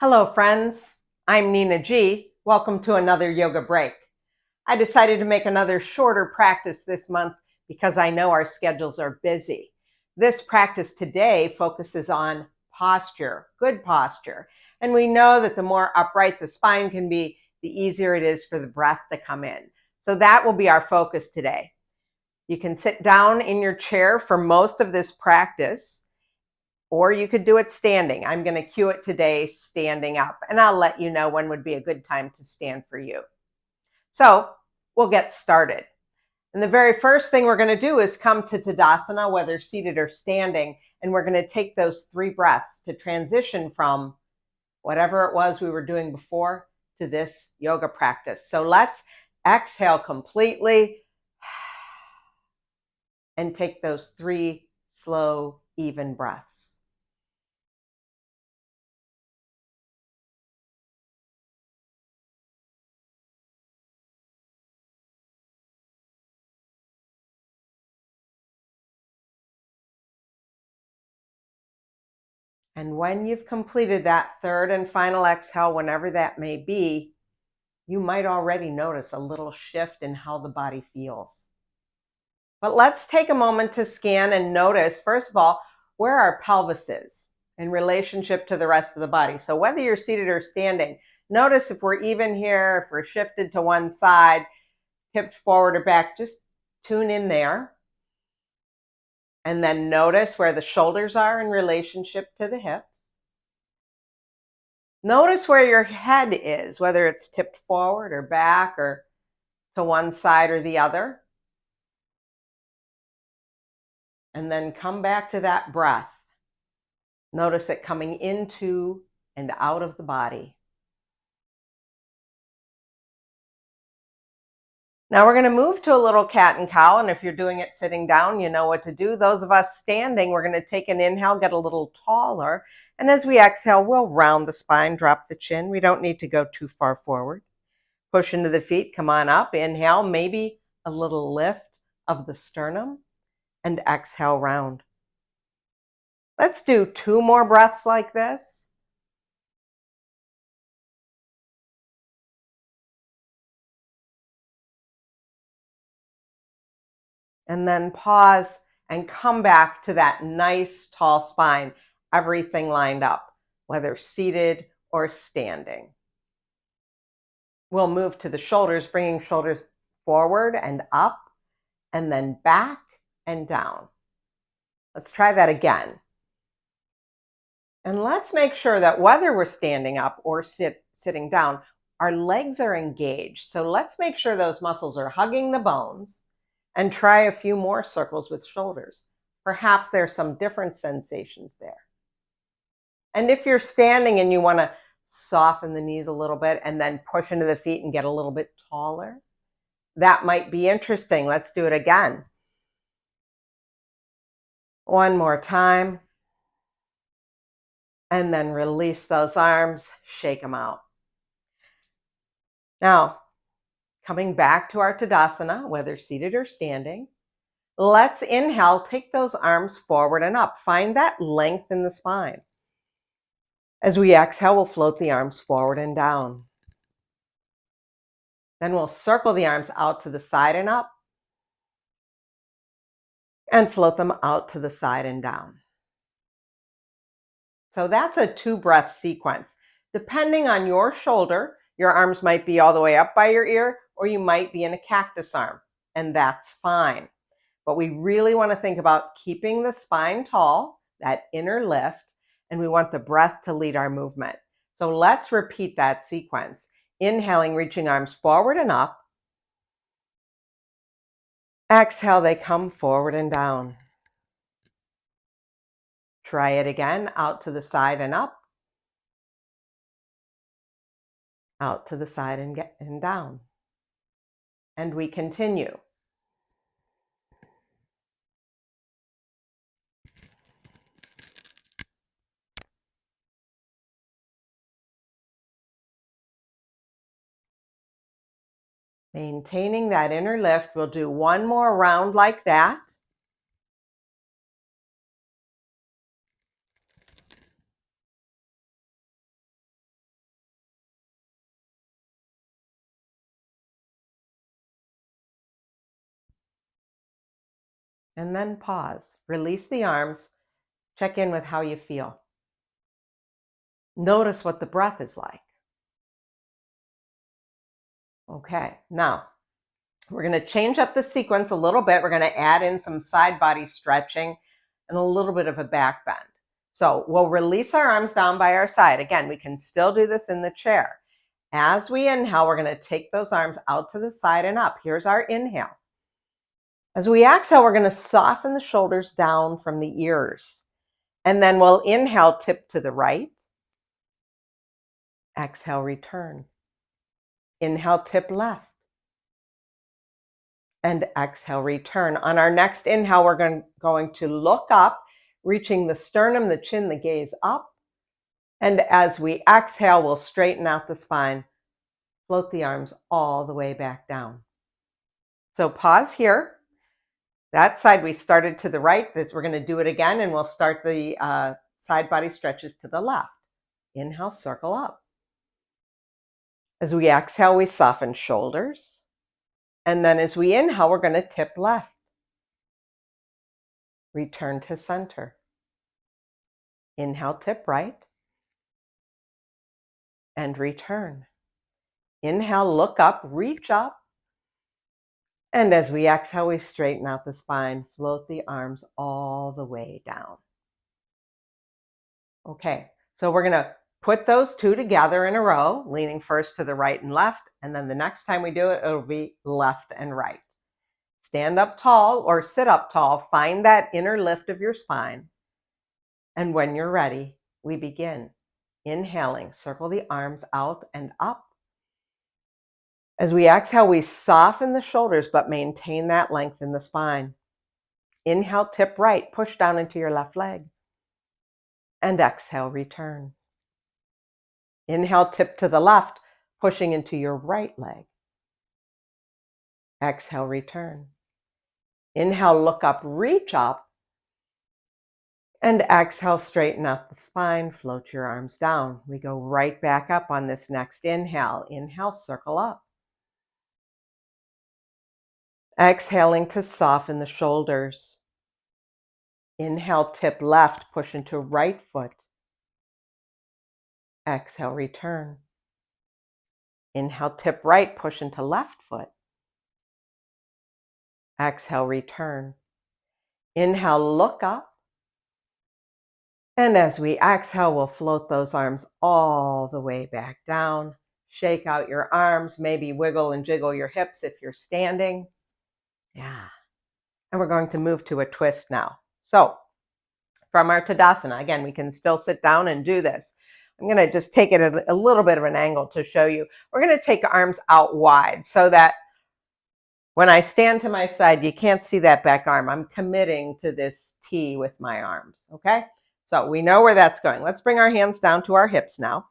Hello, friends. I'm Nina G. Welcome to another yoga break. I decided to make another shorter practice this month because I know our schedules are busy. This practice today focuses on posture, good posture. And we know that the more upright the spine can be, the easier it is for the breath to come in. So that will be our focus today. You can sit down in your chair for most of this practice, or you could do it standing. I'm going to cue it today standing up, and I'll let you know when would be a good time to stand for you. So we'll get started. And the very first thing we're going to do is come to Tadasana, whether seated or standing, and we're going to take those 3 breaths to transition from whatever it was we were doing before to this yoga practice. So let's exhale completely and take those 3 slow, even breaths. And when you've completed that third and final exhale, whenever that may be, you might already notice a little shift in how the body feels. But let's take a moment to scan and notice, first of all, where our pelvis is in relationship to the rest of the body. So whether you're seated or standing, notice if we're even here, if we're shifted to one side, tipped forward or back, just tune in there. And then notice where the shoulders are in relationship to the hips. Notice where your head is, whether it's tipped forward or back or to one side or the other. And then come back to that breath. Notice it coming into and out of the body. Now we're going to move to a little cat and cow, and if you're doing it sitting down, you know what to do. Those of us standing, we're going to take an inhale, get a little taller, and as we exhale, we'll round the spine, drop the chin. We don't need to go too far forward. Push into the feet, come on up, inhale, maybe a little lift of the sternum, and exhale, round. Let's do 2 more breaths like this. And then pause and come back to that nice tall spine, everything lined up, whether seated or standing. We'll move to the shoulders, bringing shoulders forward and up, and then back and down. Let's try that again. And let's make sure that whether we're standing up or sitting down, our legs are engaged. So let's make sure those muscles are hugging the bones and try a few more circles with shoulders. Perhaps there's some different sensations there. And if you're standing and you want to soften the knees a little bit and then push into the feet and get a little bit taller, that might be interesting. Let's do it again. One more time. And then release those arms, shake them out. Now, coming back to our Tadasana, whether seated or standing, let's inhale, take those arms forward and up. Find that length in the spine. As we exhale, we'll float the arms forward and down. Then we'll circle the arms out to the side and up, and float them out to the side and down. So that's a 2-breath sequence. Depending on your shoulder, your arms might be all the way up by your ear, or you might be in a cactus arm, and that's fine. But we really want to think about keeping the spine tall, that inner lift, and we want the breath to lead our movement. So let's repeat that sequence. Inhaling, reaching arms forward and up. Exhale, they come forward and down. Try it again, out to the side and up. Out to the side and down. And we continue. Maintaining that inner lift, we'll do 1 more round like that. And then pause. Release the arms. Check in with how you feel. Notice what the breath is like. Okay, now we're going to change up the sequence a little bit. We're going to add in some side body stretching and a little bit of a back bend. So we'll release our arms down by our side. Again, we can still do this in the chair. As we inhale, we're going to take those arms out to the side and up. Here's our inhale. As we exhale, we're going to soften the shoulders down from the ears. And then we'll inhale, tip to the right. Exhale, return. Inhale, tip left. And exhale, return. On our next inhale, we're going to look up, reaching the sternum, the chin, the gaze up. And as we exhale, we'll straighten out the spine, float the arms all the way back down. So pause here. That side we started to the right. We're going to do it again, and we'll start the side body stretches to the left. Inhale, circle up. As we exhale, we soften shoulders. And then as we inhale, we're going to tip left. Return to center. Inhale, tip right. And return. Inhale, look up, reach up. And as we exhale, we straighten out the spine, float the arms all the way down. Okay, so we're going to put those two together in a row, leaning first to the right and left, and then the next time we do it, it'll be left and right. Stand up tall or sit up tall, find that inner lift of your spine. And when you're ready, we begin. Inhaling, circle the arms out and up. As we exhale, we soften the shoulders, but maintain that length in the spine. Inhale, tip right, push down into your left leg. And exhale, return. Inhale, tip to the left, pushing into your right leg. Exhale, return. Inhale, look up, reach up. And exhale, straighten out the spine, float your arms down. We go right back up on this next inhale. Inhale, circle up. Exhaling to soften the shoulders. Inhale, tip left, push into right foot. Exhale, return. Inhale, tip right, push into left foot. Exhale, return. Inhale, look up. And as we exhale, we'll float those arms all the way back down. Shake out your arms, maybe wiggle and jiggle your hips if you're standing. Yeah. And we're going to move to a twist now. So from our Tadasana, again, we can still sit down and do this. I'm going to just take it at a little bit of an angle to show you. We're going to take arms out wide so that when I stand to my side, you can't see that back arm. I'm committing to this T with my arms, okay? So we know where that's going. Let's bring our hands down to our hips now.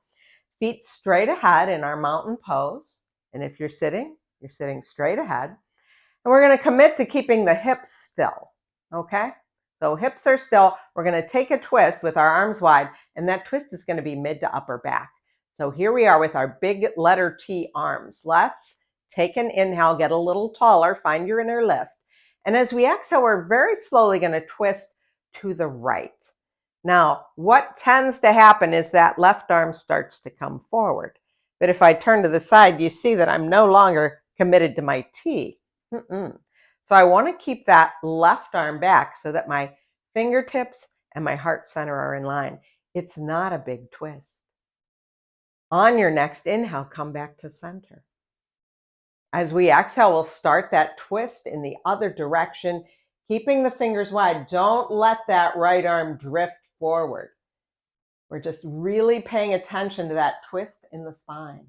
Feet straight ahead in our mountain pose. And if you're sitting straight ahead. And we're going to commit to keeping the hips still, okay? So hips are still. We're going to take a twist with our arms wide, and that twist is going to be mid to upper back. So here we are with our big letter T arms. Let's take an inhale, get a little taller, find your inner lift. And as we exhale, we're very slowly going to twist to the right. Now, what tends to happen is that left arm starts to come forward. But if I turn to the side, you see that I'm no longer committed to my T. So I want to keep that left arm back so that my fingertips and my heart center are in line. It's not a big twist. On your next inhale, come back to center. As we exhale, we'll start that twist in the other direction, keeping the fingers wide. Don't let that right arm drift forward. We're just really paying attention to that twist in the spine.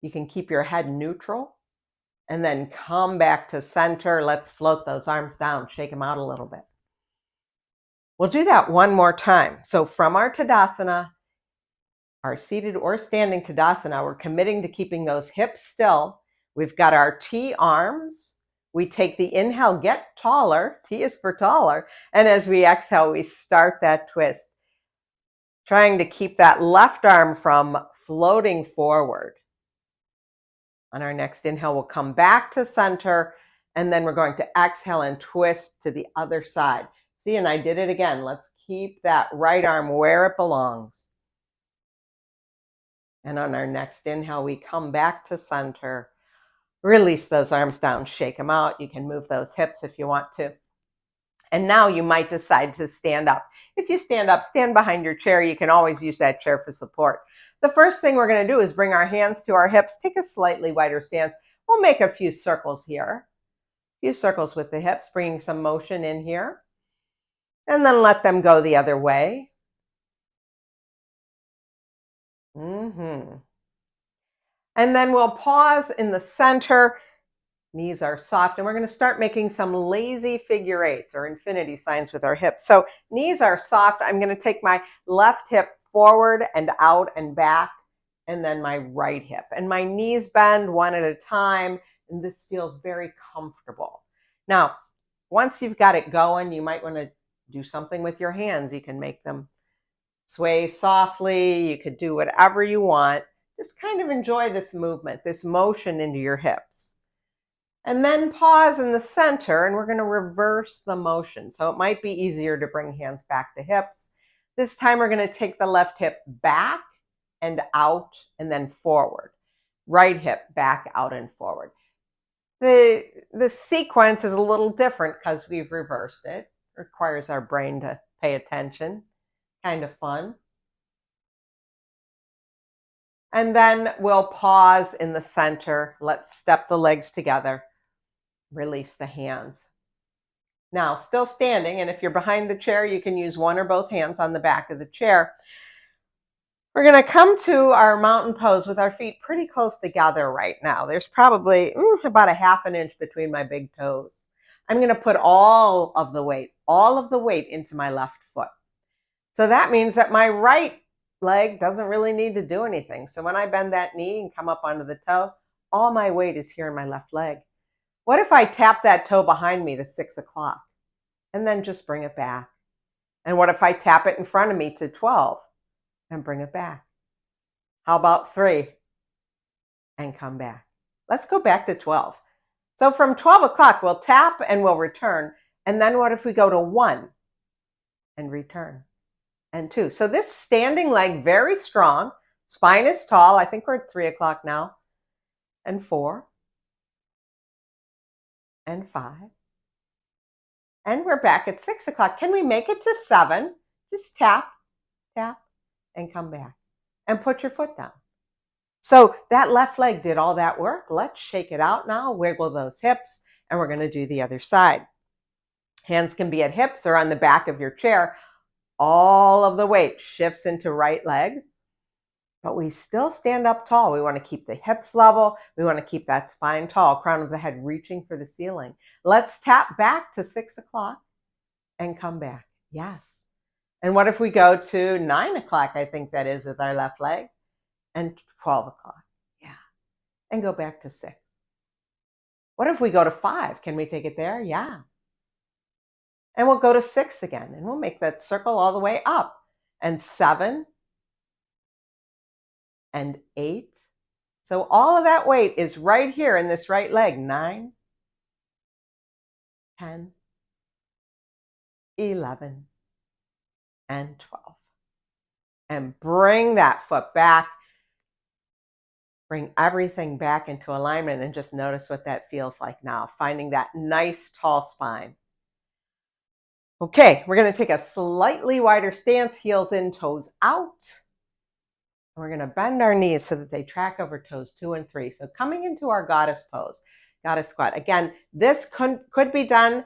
You can keep your head neutral and then come back to center. Let's float those arms down, shake them out a little bit. We'll do that one more time. So from our Tadasana, our seated or standing Tadasana, we're committing to keeping those hips still. We've got our T arms. We take the inhale, get taller. T is for taller. And as we exhale, we start that twist, trying to keep that left arm from floating forward. On our next inhale, we'll come back to center And then we're going to exhale and twist to the other side. See, and I did it again. Let's keep that right arm where it belongs. And on our next inhale, we come back to center. Release those arms down, shake them out. You can move those hips if you want to. And now you might decide to stand up. If you stand up, stand behind your chair. You can always use that chair for support. The first thing we're going to do is bring our hands to our hips, take a slightly wider stance. We'll make a few circles here. A few circles with the hips, bringing some motion in here. And then let them go the other way. And then we'll pause in the center. Knees are soft, and we're going to start making some lazy figure eights or infinity signs with our hips. So knees are soft. I'm going to take my left hip forward and out and back, and then my right hip. And my knees bend one at a time, and this feels very comfortable. Now, once you've got it going, you might want to do something with your hands. You can make them sway softly. You could do whatever you want. Just kind of enjoy this movement, this motion into your hips. And then pause in the center, and we're going to reverse the motion. So it might be easier to bring hands back to hips. This time we're going to take the left hip back and out and then forward. Right hip back, out, and forward. The sequence is a little different because we've reversed it. It requires our brain to pay attention. Kind of fun. And then we'll pause in the center. Let's step the legs together. Release the hands. Now, still standing, and if you're behind the chair, you can use one or both hands on the back of the chair. We're going to come to our mountain pose with our feet pretty close together right now. There's probably about a half an inch between my big toes. I'm going to put all of the weight into my left foot. So that means that my right leg doesn't really need to do anything. So when I bend that knee and come up onto the toe, all my weight is here in my left leg. What if I tap that toe behind me to 6 o'clock and then just bring it back? And what if I tap it in front of me to 12 and bring it back? How about 3 and come back? Let's go back to 12. So from 12 o'clock, we'll tap and we'll return. And then what if we go to 1 and return? And 2. So this standing leg, very strong. Spine is tall. I think we're at 3 o'clock now. And 4. And 5. And we're back at 6 o'clock. Can we make it to 7? Just tap, tap, and come back. And put your foot down. So that left leg did all that work. Let's shake it out now. Wiggle those hips. And we're going to do the other side. Hands can be at hips or on the back of your chair. All of the weight shifts into right leg. But we still stand up tall. We want to keep the hips level. We want to keep that spine tall, crown of the head reaching for the ceiling. Let's tap back to 6 o'clock and come back. Yes. And what if we go to 9 o'clock, I think that is, with our left leg, and 12 o'clock? Yeah. And go back to 6. What if we go to 5? Can we take it there? Yeah. And we'll go to 6 again, and we'll make that circle all the way up. And 7. And 8. So all of that weight is right here in this right leg. 9, 10, 11, and 12. And bring that foot back. Bring everything back into alignment and just notice what that feels like now. Finding that nice tall spine. Okay, we're going to take a slightly wider stance, heels in, toes out. We're going to bend our knees so that they track over toes 2 and 3. So coming into our goddess pose, goddess squat. Again, this could be done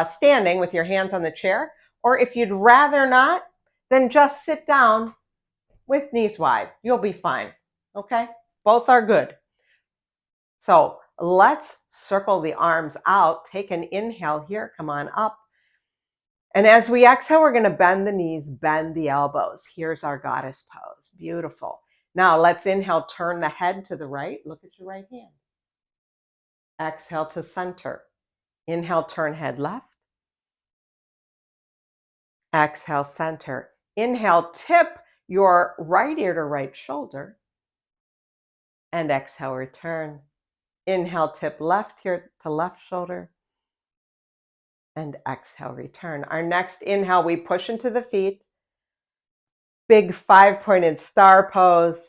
standing with your hands on the chair, or if you'd rather not, then just sit down with knees wide. You'll be fine, okay? Both are good. So let's circle the arms out. Take an inhale here. Come on up. And as we exhale, we're going to bend the knees, bend the elbows. Here's our goddess pose. Beautiful. Now let's inhale, turn the head to the right. Look at your right hand. Exhale to center. Inhale, turn head left. Exhale, center. Inhale, tip your right ear to right shoulder. And exhale, return. Inhale, tip left here to left shoulder. And exhale, return. Our next inhale, we push into the feet. Big 5-pointed star pose.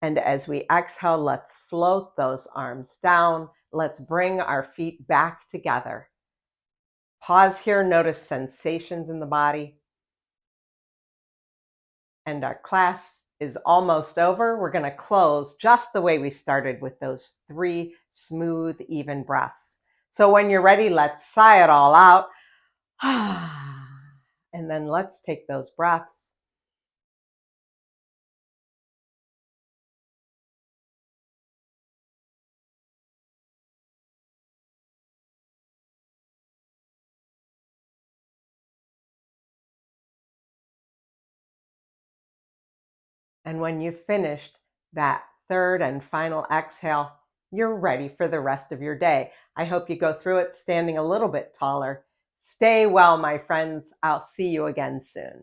And as we exhale, let's float those arms down. Let's bring our feet back together. Pause here, notice sensations in the body. And our class is almost over. We're going to close just the way we started with those 3 smooth, even breaths. So when you're ready, let's sigh it all out. And then let's take those breaths. And when you've finished that third and final exhale, you're ready for the rest of your day. I hope you go through it standing a little bit taller. Stay well, my friends. I'll see you again soon.